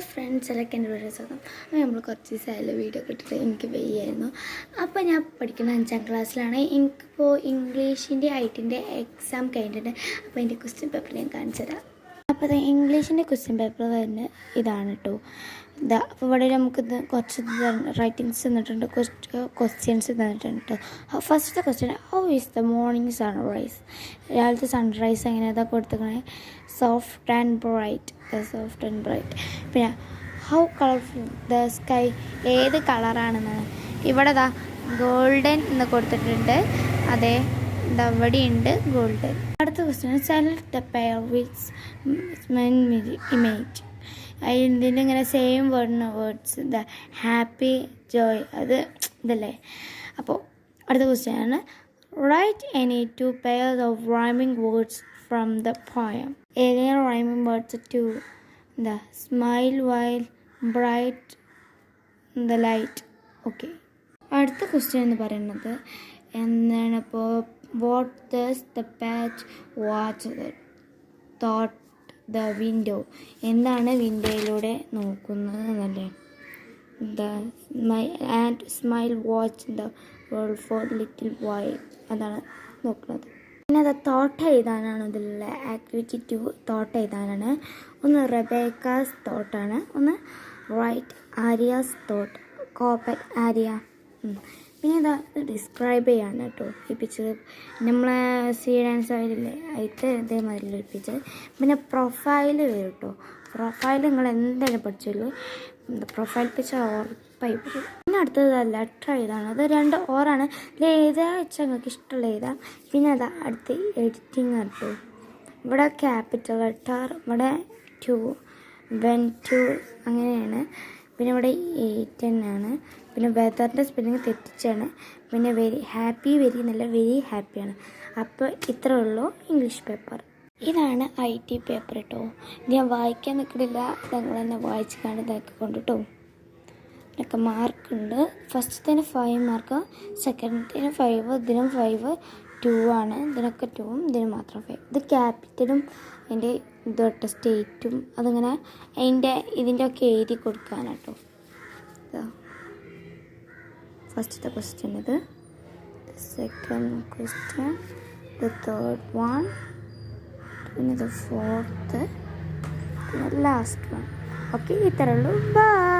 ഫ്രണ്ട്സിലൊക്കെ എൻ്റെ വീഡിയോ സ്വന്തം അപ്പോൾ നമ്മൾ കുറച്ച് ദിവസമായാലും വീഡിയോ കിട്ടിയിട്ട് എനിക്ക് വയ്യായിരുന്നു. അപ്പോൾ ഞാൻ പഠിക്കുന്ന 5ാം ക്ലാസ്സിലാണ്. എനിക്കിപ്പോൾ ഇംഗ്ലീഷിൻ്റെ ഐറ്റിൻ്റെ എക്സാം കഴിഞ്ഞിട്ടുണ്ട്. അപ്പോൾ എൻ്റെ ക്വസ്റ്റ്യൻ പേപ്പർ ഞാൻ കാണിച്ചു തരാം. അപ്പോൾ അത് ഇംഗ്ലീഷിൻ്റെ ക്വസ്റ്റ്യൻ പേപ്പർ തന്നെ ഇതാണ് കേട്ടോ. ഇതാ അപ്പോൾ ഇവിടെ നമുക്കിത് കുറച്ച് റൈറ്റിങ്സ് തന്നിട്ടുണ്ട്, ക്വസ്റ്റ്യൻസ് തന്നിട്ടുണ്ട് കേട്ടോ. ഫസ്റ്റത്തെ question, how is the morning sunrise? രാവിലത്തെ സൺറൈസ് എങ്ങനെയാണ് കൊടുത്തിരിക്കണേ? Soft and bright. പിന്നെ ഹൗ കളർഫുൾ ദ സ്കൈ? ഏത് കളറാണെന്നാണ് ഇവിടെ ഗോൾഡൻ എന്ന് കൊടുത്തിട്ടുണ്ട്. അതെ, ഇവിടെയുണ്ട് ഗോൾഡൻ. അടുത്ത question, select the pair with image. ഇതിൻ്റെ ഇങ്ങനെ same words the happy Joy, അത് ഇതല്ലേ. അപ്പോൾ അടുത്ത ക്വസ്റ്റ്യൻ ആണ്, right any 2 pairs of rhyming words from the poem. ഏതെങ്കിലും rhyming words to the smile while bright the light. Okay, അടുത്ത ക്വസ്റ്റ്യൻ എന്ന് പറയുന്നത് എന്താണ്? ഇപ്പോൾ what does the PAT watch thought the window? എന്താണ് വിൻഡോയിലൂടെ നോക്കുന്നത് എന്നല്ലേ. The smile watch the world four little while, അതാണ് നോക്കുന്നത്. പിന്നെ അത് തോട്ട് എഴുതാനാണ് ഇതിലുള്ള ആക്ടിവിറ്റി 2. തോട്ട് എഴുതാനാണ്. ഒന്ന് റെബേക്കാസ് തോട്ടാണ്, ഒന്ന് right Arya's thought, copper Arya. പിന്നെ ഇതാ ഡിസ്ക്രൈബ് ചെയ്യാണ് കേട്ടോ ഈ പിക്ചർ. നമ്മളെ സീ ഡാൻസ് ആയില്ലേ അതിൽ ഇതേമാതിരി പിക്ചർ. പിന്നെ പ്രൊഫൈൽ വരും കേട്ടോ. പ്രൊഫൈൽ നിങ്ങൾ എന്തായാലും പഠിച്ചുള്ളൂ. പ്രൊഫൈൽ പിക്ചർ ഉറപ്പായി വരും. പിന്നെ അടുത്തത് ലെറ്റർ എഴുതാണ്. അത് 2 ഓറാണ്. ഇതിൽ ഏതാ വെച്ചാൽ നിങ്ങൾക്ക് ഇഷ്ടമുള്ള എഴുതാം. പിന്നെ അതാ അടുത്ത് എഡിറ്റിംഗ് കേട്ടോ. ഇവിടെ ക്യാപിറ്റൽ ലെറ്റർ, ഇവിടെ 2, 1, 2 അങ്ങനെയാണ്. പിന്നെ ഇവിടെ 8 തന്നെയാണ്. പിന്നെ വെതറിൻ്റെ സ്പെല്ലിങ് തെറ്റിച്ചാണ്. പിന്നെ വെരി ഹാപ്പി, വെരി നല്ല വെരി ഹാപ്പിയാണ്. അപ്പോൾ ഇത്രേ ഉള്ളൂ ഇംഗ്ലീഷ് പേപ്പർ. ഇതാണ് IT പേപ്പർ കേട്ടോ. ഇത് ഞാൻ വായിക്കാൻ നിൽക്കണില്ല, നിങ്ങൾ തന്നെ വായിച്ച് കണ്ട് ഇതാക്കി കൊണ്ടിട്ടോ. ഇതിനൊക്കെ മാർക്കുണ്ട്. ഫസ്റ്റത്തേന് 5 മാർക്ക്, സെക്കൻഡത്തിന് 5, ഇതിനും 5, 2 ആണ്. ഇതിനൊക്കെ 2ഉം ഇതിന് മാത്രം 5. ഇത് ക്യാപിറ്റലും അതിൻ്റെ ഇതൊട്ട് സ്റ്റേറ്റും അതിങ്ങനെ ഇതിൻ്റെ ഒക്കെ എഴുതി കൊടുക്കാനാട്ടോ. ഇതാ ഫസ്റ്റത്തെ ക്വസ്റ്റ്യൻ, ഇത് second question, the third one, പിന്നെ ദ ഫോർത്ത്, പിന്നെ ലാസ്റ്റ് വൺ. ഓക്കെ, ഇത്രയേ ഉള്ളൂ. ബൈ.